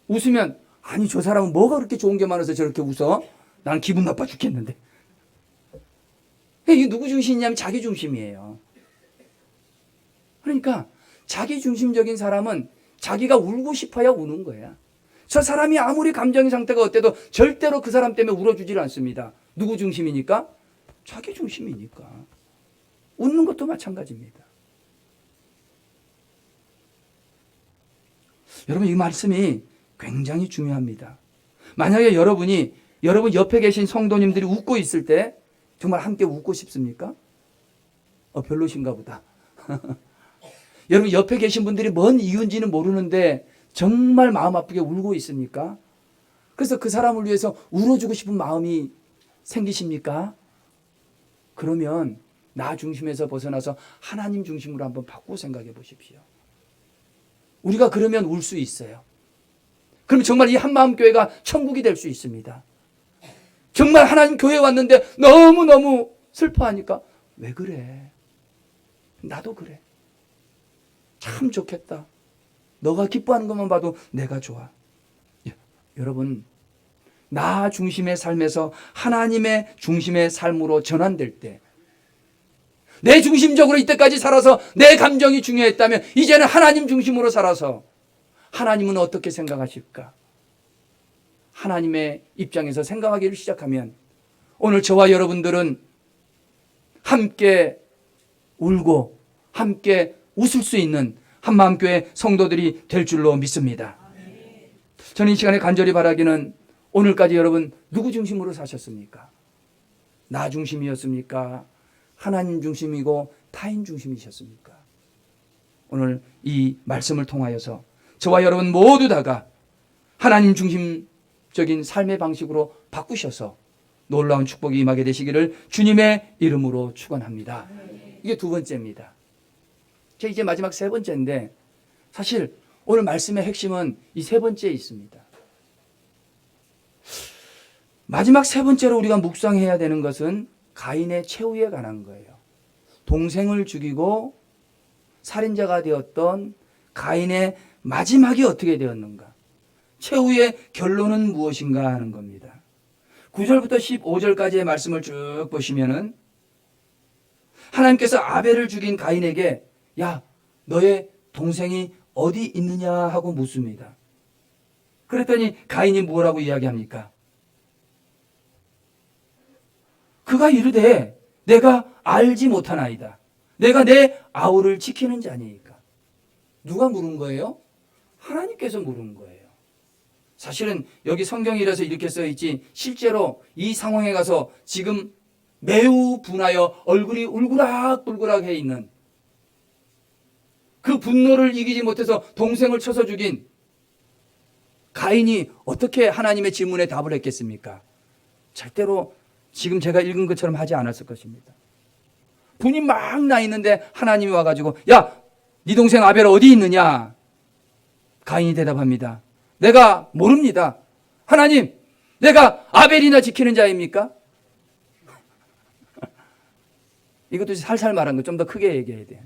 웃으면, 아니, 저 사람은 뭐가 그렇게 좋은 게 많아서 저렇게 웃어? 나는 기분 나빠 죽겠는데. 이게 누구 중심이냐면 자기 중심이에요. 그러니까 자기 중심적인 사람은 자기가 울고 싶어야 우는 거야. 저 사람이 아무리 감정 상태가 어때도 절대로 그 사람 때문에 울어주질 않습니다. 누구 중심이니까? 자기 중심이니까. 웃는 것도 마찬가지입니다. 여러분, 이 말씀이 굉장히 중요합니다. 만약에 여러분 옆에 계신 성도님들이 웃고 있을 때 정말 함께 웃고 싶습니까? 별로신가 보다. 여러분, 옆에 계신 분들이 뭔 이유인지는 모르는데 정말 마음 아프게 울고 있습니까? 그래서 그 사람을 위해서 울어주고 싶은 마음이 생기십니까? 그러면 나 중심에서 벗어나서 하나님 중심으로 한번 바꾸고 생각해 보십시오. 우리가 그러면 울 수 있어요. 그러면 정말 이 한마음교회가 천국이 될 수 있습니다. 정말 하나님 교회에 왔는데 너무너무 슬퍼하니까 왜 그래? 나도 그래. 참 좋겠다. 너가 기뻐하는 것만 봐도 내가 좋아. 여러분, 나 중심의 삶에서 하나님의 중심의 삶으로 전환될 때, 내 중심적으로 이때까지 살아서 내 감정이 중요했다면 이제는 하나님 중심으로 살아서 하나님은 어떻게 생각하실까? 하나님의 입장에서 생각하기를 시작하면 오늘 저와 여러분들은 함께 울고 함께 웃을 수 있는 한마음교회 성도들이 될 줄로 믿습니다. 저는 이 시간에 간절히 바라기는 오늘까지 여러분 누구 중심으로 사셨습니까? 나 중심이었습니까? 하나님 중심이고 타인 중심이셨습니까? 오늘 이 말씀을 통하여서 저와 여러분 모두 다가 하나님 중심적인 삶의 방식으로 바꾸셔서 놀라운 축복이 임하게 되시기를 주님의 이름으로 축원합니다. 이게 두 번째입니다. 제 이제 마지막 세 번째인데 사실 오늘 말씀의 핵심은 이 세 번째에 있습니다. 마지막 세 번째로 우리가 묵상해야 되는 것은 가인의 최후에 관한 거예요. 동생을 죽이고 살인자가 되었던 가인의 마지막이 어떻게 되었는가? 최후의 결론은 무엇인가 하는 겁니다. 9절부터 15절까지의 말씀을 쭉 보시면은 하나님께서 아벨을 죽인 가인에게 야, 너의 동생이 어디 있느냐 하고 묻습니다. 그랬더니 가인이 뭐라고 이야기합니까? 그가 이르되 내가 알지 못하나이다. 내가 내 아우를 지키는 자니까. 누가 물은 거예요? 하나님께서 물은 거예요. 사실은 여기 성경이라서 이렇게 써있지 실제로 이 상황에 가서 지금 매우 분하여 얼굴이 울그락불그락해 있는, 그 분노를 이기지 못해서 동생을 쳐서 죽인 가인이 어떻게 하나님의 질문에 답을 했겠습니까? 절대로 지금 제가 읽은 것처럼 하지 않았을 것입니다. 분이 막 나 있는데 하나님이 와가지고 야, 네 동생 아벨 어디 있느냐? 가인이 대답합니다. 내가 모릅니다. 하나님, 내가 아벨이나 지키는 자입니까? 이것도 살살 말한 거 좀 더 크게 얘기해야 돼.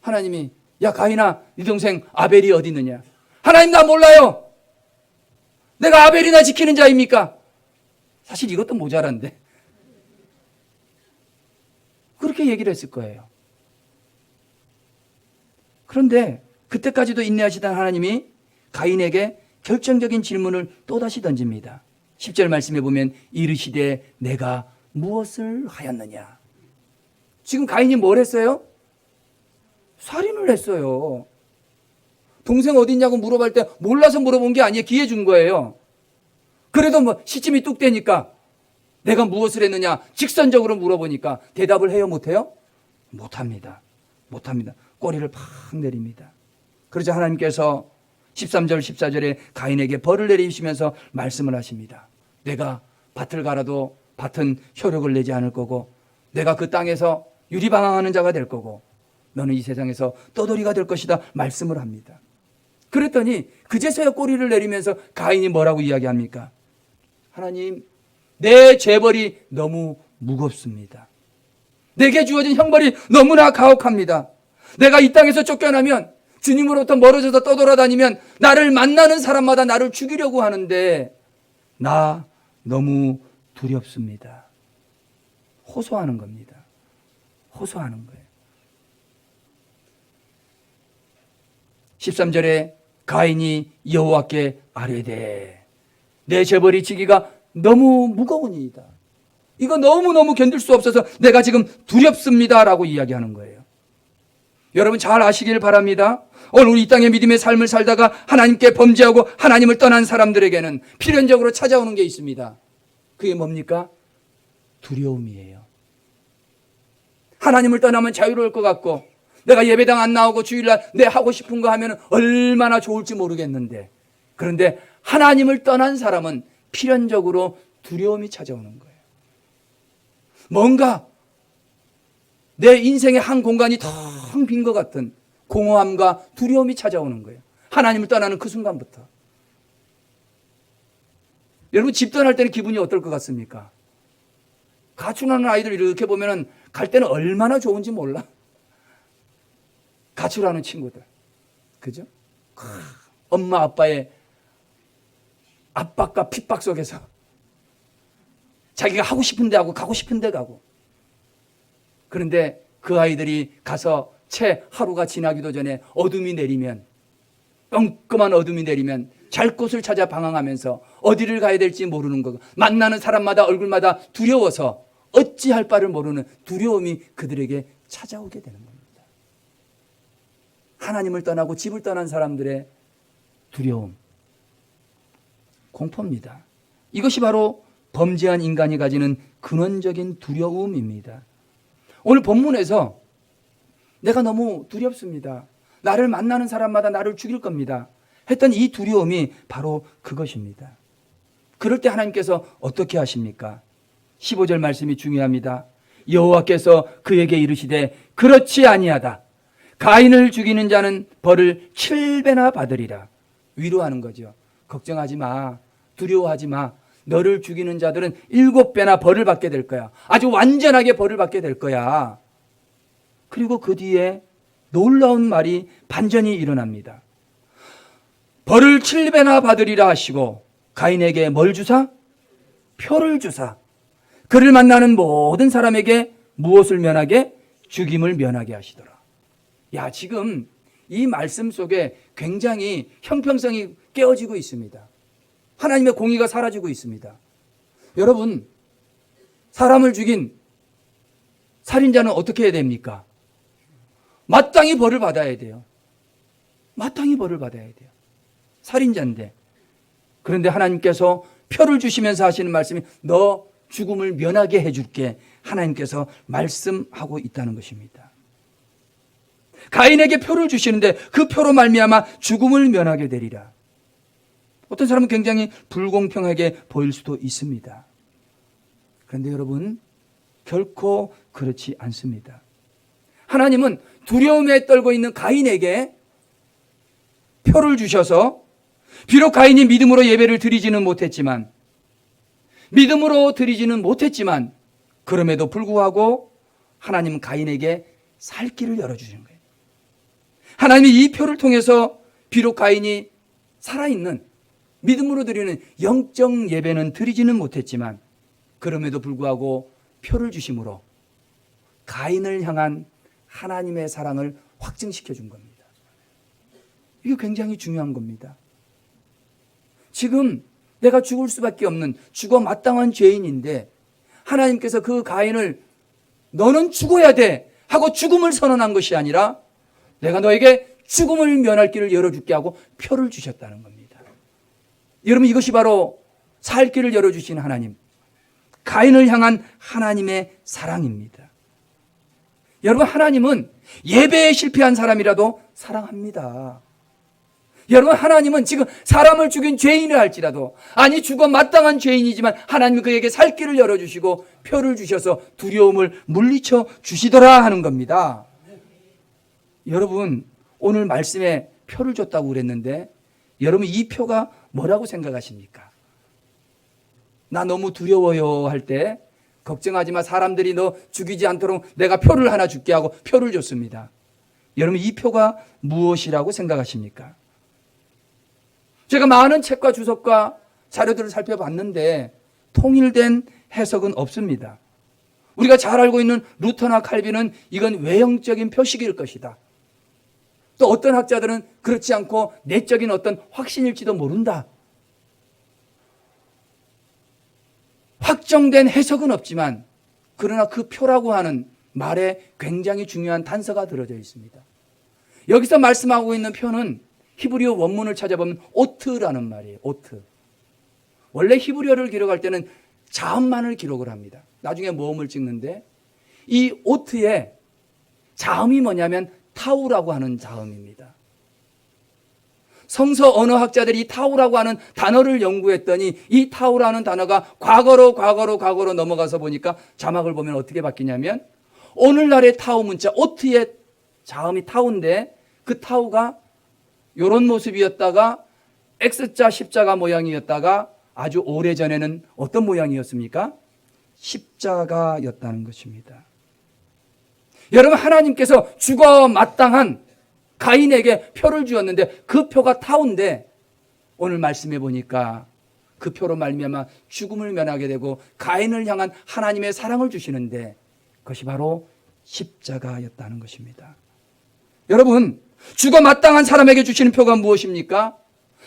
하나님이 야, 가인아, 네 동생 아벨이 어디 있느냐? 하나님, 나 몰라요. 내가 아벨이나 지키는 자입니까? 사실 이것도 모자란데. 그렇게 얘기를 했을 거예요. 그런데 그때까지도 인내하시던 하나님이 가인에게 결정적인 질문을 또다시 던집니다. 10절 말씀에 보면 이르시되 내가 무엇을 하였느냐? 지금 가인이 뭘 했어요? 살인을 했어요. 동생 어디 있냐고 물어볼 때 몰라서 물어본 게 아니에요. 기회 준 거예요. 그래도 뭐 시침이 뚝 되니까 내가 무엇을 했느냐 직선적으로 물어보니까 대답을 해요, 못해요? 못합니다. 못합니다. 꼬리를 팍 내립니다. 그러자 하나님께서 13절 14절에 가인에게 벌을 내리시면서 말씀을 하십니다. 내가 밭을 갈아도 밭은 효력을 내지 않을 거고, 내가 그 땅에서 유리방황하는 자가 될 거고, 너는 이 세상에서 떠돌이가 될 것이다 말씀을 합니다. 그랬더니 그제서야 꼬리를 내리면서 가인이 뭐라고 이야기합니까? 하나님, 내 죄벌이 너무 무겁습니다. 내게 주어진 형벌이 너무나 가혹합니다. 내가 이 땅에서 쫓겨나면, 주님으로부터 멀어져서 떠돌아다니면 나를 만나는 사람마다 나를 죽이려고 하는데 나 너무 두렵습니다. 호소하는 겁니다. 호소하는 거예요. 13절에 가인이 여호와께 아뢰되 내 죄벌이 지기가 너무 무거우니이다. 이거 너무너무 견딜 수 없어서 내가 지금 두렵습니다라고 이야기하는 거예요. 여러분 잘 아시길 바랍니다. 오늘 우리 이 땅의 믿음의 삶을 살다가 하나님께 범죄하고 하나님을 떠난 사람들에게는 필연적으로 찾아오는 게 있습니다. 그게 뭡니까? 두려움이에요. 하나님을 떠나면 자유로울 것 같고, 내가 예배당 안 나오고 주일날 내 하고 싶은 거 하면 얼마나 좋을지 모르겠는데, 그런데 하나님을 떠난 사람은 필연적으로 두려움이 찾아오는 거예요. 뭔가 내 인생의 한 공간이 텅 빈 것 같은 공허함과 두려움이 찾아오는 거예요. 하나님을 떠나는 그 순간부터. 여러분 집 떠날 때는 기분이 어떨 것 같습니까? 가출하는 아이들 이렇게 보면은 갈 때는 얼마나 좋은지 몰라. 가출하는 친구들. 그죠? 엄마 아빠의 압박과 핍박 속에서 자기가 하고 싶은 데 하고 가고 싶은 데 가고. 그런데 그 아이들이 가서 채 하루가 지나기도 전에 어둠이 내리면, 깜깜한 어둠이 내리면 잘 곳을 찾아 방황하면서 어디를 가야 될지 모르는 거, 만나는 사람마다 얼굴마다 두려워서 어찌할 바를 모르는 두려움이 그들에게 찾아오게 되는 겁니다. 하나님을 떠나고 집을 떠난 사람들의 두려움, 공포입니다. 이것이 바로 범죄한 인간이 가지는 근원적인 두려움입니다. 오늘 본문에서 내가 너무 두렵습니다. 나를 만나는 사람마다 나를 죽일 겁니다. 했던 이 두려움이 바로 그것입니다. 그럴 때 하나님께서 어떻게 하십니까? 15절 말씀이 중요합니다. 여호와께서 그에게 이르시되 그렇지 아니하다. 가인을 죽이는 자는 벌을 7배나 받으리라. 위로하는 거죠. 걱정하지 마. 두려워하지 마. 너를 죽이는 자들은 7배나 벌을 받게 될 거야. 아주 완전하게 벌을 받게 될 거야. 그리고 그 뒤에 놀라운 말이 반전이 일어납니다. 벌을 7배나 받으리라 하시고 가인에게 뭘 주사? 표를 주사. 그를 만나는 모든 사람에게 무엇을 면하게? 죽임을 면하게 하시더라. 야, 지금 이 말씀 속에 굉장히 형평성이 깨어지고 있습니다. 하나님의 공의가 사라지고 있습니다. 여러분, 사람을 죽인 살인자는 어떻게 해야 됩니까? 마땅히 벌을 받아야 돼요. 마땅히 벌을 받아야 돼요. 살인자인데. 그런데 하나님께서 표를 주시면서 하시는 말씀이 너 죽음을 면하게 해줄게 하나님께서 말씀하고 있다는 것입니다. 가인에게 표를 주시는데 그 표로 말미암아 죽음을 면하게 되리라. 어떤 사람은 굉장히 불공평하게 보일 수도 있습니다. 그런데 여러분, 결코 그렇지 않습니다. 하나님은 두려움에 떨고 있는 가인에게 표를 주셔서 비록 가인이 믿음으로 예배를 드리지는 못했지만 그럼에도 불구하고 하나님은 가인에게 살 길을 열어주시는 거예요. 하나님이 이 표를 통해서 비록 가인이 살아있는 믿음으로 드리는 영적 예배는 드리지는 못했지만 그럼에도 불구하고 표를 주심으로 가인을 향한 하나님의 사랑을 확증시켜 준 겁니다. 이게 굉장히 중요한 겁니다. 지금 내가 죽을 수밖에 없는 죽어 마땅한 죄인인데 하나님께서 그 가인을 너는 죽어야 돼 하고 죽음을 선언한 것이 아니라 내가 너에게 죽음을 면할 길을 열어줄게 하고 표를 주셨다는 겁니다. 여러분, 이것이 바로 살 길을 열어주신 하나님, 가인을 향한 하나님의 사랑입니다. 여러분, 하나님은 예배에 실패한 사람이라도 사랑합니다. 여러분, 하나님은 지금 사람을 죽인 죄인을 할지라도, 아니 죽어 마땅한 죄인이지만 하나님은 그에게 살 길을 열어주시고 표를 주셔서 두려움을 물리쳐 주시더라 하는 겁니다. 여러분, 오늘 말씀에 표를 줬다고 그랬는데 여러분, 이 표가 뭐라고 생각하십니까? 나 너무 두려워요 할 때 걱정하지 마, 사람들이 너 죽이지 않도록 내가 표를 하나 줄게 하고 표를 줬습니다. 여러분, 이 표가 무엇이라고 생각하십니까? 제가 많은 책과 주석과 자료들을 살펴봤는데 통일된 해석은 없습니다. 우리가 잘 알고 있는 루터나 칼빈은 이건 외형적인 표식일 것이다. 또 어떤 학자들은 그렇지 않고 내적인 어떤 확신일지도 모른다. 확정된 해석은 없지만 그러나 그 표라고 하는 말에 굉장히 중요한 단서가 들어져 있습니다. 여기서 말씀하고 있는 표는 히브리어 원문을 찾아보면 오트라는 말이에요. 오트. 원래 히브리어를 기록할 때는 자음만을 기록을 합니다. 나중에 모음을 찍는데 이 오트의 자음이 뭐냐면 타우라고 하는 자음입니다. 성서 언어학자들이 이 타우라고 하는 단어를 연구했더니 이 타우라는 단어가 과거로 넘어가서 보니까 자막을 보면 어떻게 바뀌냐면 오늘날의 타우 문자 오트의 자음이 타우인데 그 타우가 이런 모습이었다가 X자 십자가 모양이었다가 아주 오래전에는 어떤 모양이었습니까? 십자가였다는 것입니다. 여러분, 하나님께서 죽어 마땅한 가인에게 표를 주었는데 그 표가 타우인데 오늘 말씀해 보니까 그 표로 말미암아 죽음을 면하게 되고 가인을 향한 하나님의 사랑을 주시는데 그것이 바로 십자가였다는 것입니다. 여러분, 죽어 마땅한 사람에게 주시는 표가 무엇입니까?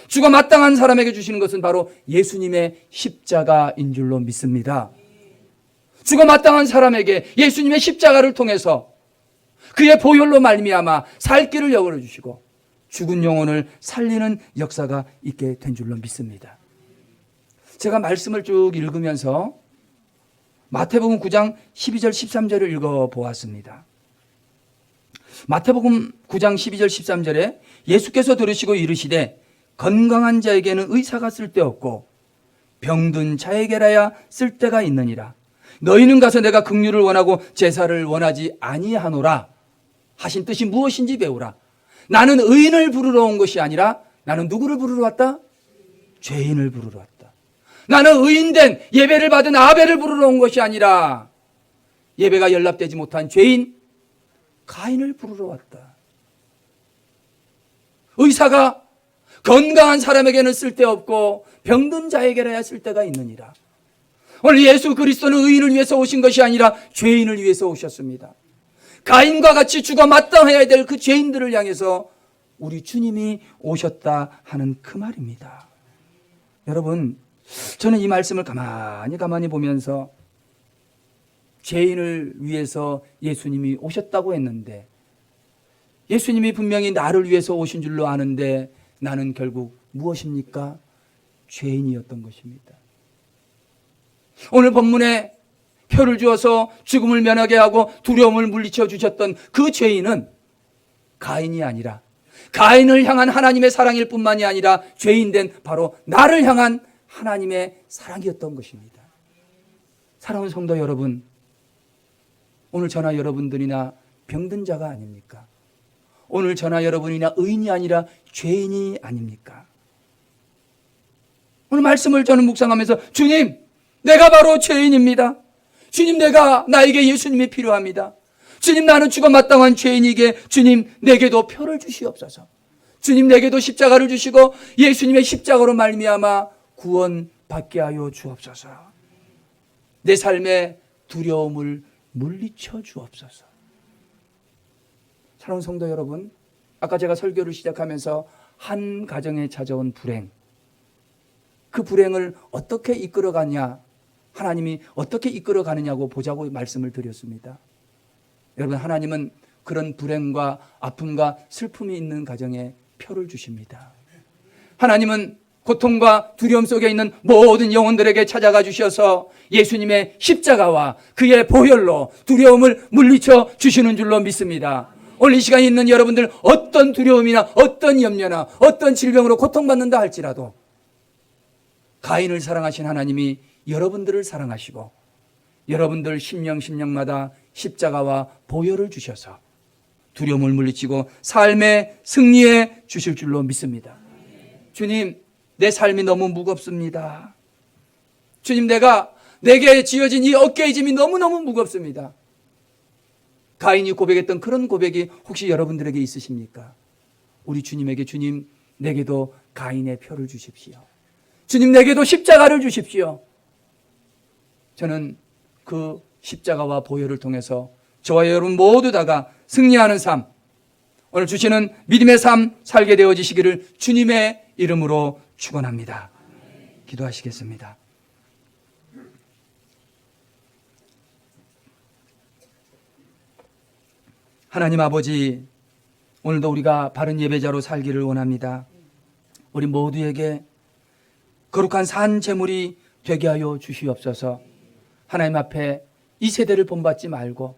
죽어 마땅한 사람에게 주시는 것은 바로 예수님의 십자가인 줄로 믿습니다. 죽어 마땅한 사람에게 예수님의 십자가를 통해서 그의 보혈로 말미암아 살 길을 열어주시고 죽은 영혼을 살리는 역사가 있게 된 줄로 믿습니다. 제가 말씀을 쭉 읽으면서 마태복음 9장 12절 13절을 읽어보았습니다. 마태복음 9장 12절 13절에 예수께서 들으시고 이르시되 건강한 자에게는 의사가 쓸데없고 병든 자에게라야 쓸데가 있느니라. 너희는 가서 내가 긍휼을 원하고 제사를 원하지 아니하노라 하신 뜻이 무엇인지 배우라. 나는 의인을 부르러 온 것이 아니라 나는 누구를 부르러 왔다? 죄인을 부르러 왔다. 나는 의인된 예배를 받은 아벨을 부르러 온 것이 아니라 예배가 연락되지 못한 죄인 가인을 부르러 왔다. 의사가 건강한 사람에게는 쓸데없고 병든 자에게라야 쓸데가 있느니라. 오늘 예수 그리스도는 의인을 위해서 오신 것이 아니라 죄인을 위해서 오셨습니다. 가인과 같이 죽어 마땅해야 될 그 죄인들을 향해서 우리 주님이 오셨다 하는 그 말입니다. 여러분, 저는 이 말씀을 가만히 보면서 죄인을 위해서 예수님이 오셨다고 했는데 예수님이 분명히 나를 위해서 오신 줄로 아는데 나는 결국 무엇입니까? 죄인이었던 것입니다. 오늘 본문에 표를 주어서 죽음을 면하게 하고 두려움을 물리쳐 주셨던 그 죄인은 가인이 아니라 가인을 향한 하나님의 사랑일 뿐만이 아니라 죄인된 바로 나를 향한 하나님의 사랑이었던 것입니다. 사랑하는 성도 여러분, 오늘 저나 여러분들이나 병든 자가 아닙니까? 오늘 저나 여러분이나 의인이 아니라 죄인이 아닙니까? 오늘 말씀을 저는 묵상하면서 주님, 내가 바로 죄인입니다. 주님, 나에게 예수님이 필요합니다. 주님, 나는 죽어 마땅한 죄인이기에 주님, 내게도 표를 주시옵소서. 주님, 내게도 십자가를 주시고 예수님의 십자가로 말미암아 구원받게 하여 주옵소서. 내 삶의 두려움을 물리쳐 주옵소서. 사랑하는 성도 여러분, 아까 제가 설교를 시작하면서 한 가정에 찾아온 불행, 그 불행을 어떻게 이끌어가냐, 하나님이 어떻게 이끌어가느냐고 보자고 말씀을 드렸습니다. 여러분, 하나님은 그런 불행과 아픔과 슬픔이 있는 가정에 표를 주십니다. 하나님은 고통과 두려움 속에 있는 모든 영혼들에게 찾아가 주셔서 예수님의 십자가와 그의 보혈로 두려움을 물리쳐 주시는 줄로 믿습니다. 오늘 이 시간에 있는 여러분들, 어떤 두려움이나 어떤 염려나 어떤 질병으로 고통받는다 할지라도 가인을 사랑하신 하나님이 여러분들을 사랑하시고 여러분들 심령마다 십자가와 보혈을 주셔서 두려움을 물리치고 삶의 승리해 주실 줄로 믿습니다. 주님, 내 삶이 너무 무겁습니다. 주님, 내게 지어진 이 어깨의 짐이 너무너무 무겁습니다. 가인이 고백했던 그런 고백이 혹시 여러분들에게 있으십니까? 우리 주님에게, 주님, 내게도 가인의 표를 주십시오. 주님, 내게도 십자가를 주십시오. 저는 그 십자가와 보혈을 통해서 저와 여러분 모두 다가 승리하는 삶, 오늘 주시는 믿음의 삶 살게 되어지시기를 주님의 이름으로 축원합니다. 기도하시겠습니다. 하나님 아버지, 오늘도 우리가 바른 예배자로 살기를 원합니다. 우리 모두에게 거룩한 산 제물이 되게 하여 주시옵소서. 하나님 앞에 이 세대를 본받지 말고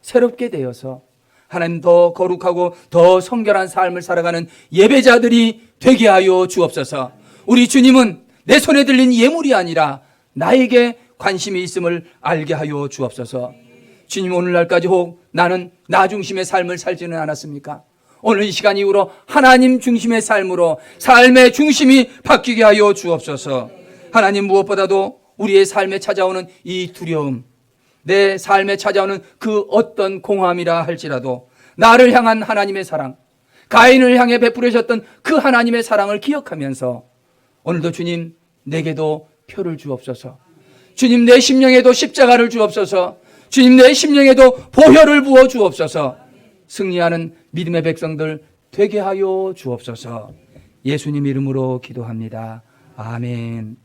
새롭게 되어서 하나님 더 거룩하고 더 성결한 삶을 살아가는 예배자들이 되게 하여 주옵소서. 우리 주님은 내 손에 들린 예물이 아니라 나에게 관심이 있음을 알게 하여 주옵소서. 주님, 오늘날까지 혹 나는 나 중심의 삶을 살지는 않았습니까? 오늘 이 시간 이후로 하나님 중심의 삶으로 삶의 중심이 바뀌게 하여 주옵소서. 하나님, 무엇보다도 우리의 삶에 찾아오는 이 두려움, 내 삶에 찾아오는 그 어떤 공허함이라 할지라도 나를 향한 하나님의 사랑, 가인을 향해 베풀으셨던 그 하나님의 사랑을 기억하면서 오늘도 주님, 내게도 표를 주옵소서. 주님, 내 심령에도 십자가를 주옵소서. 주님, 내 심령에도 보혈을 부어 주옵소서. 승리하는 믿음의 백성들 되게 하여 주옵소서. 예수님 이름으로 기도합니다. 아멘.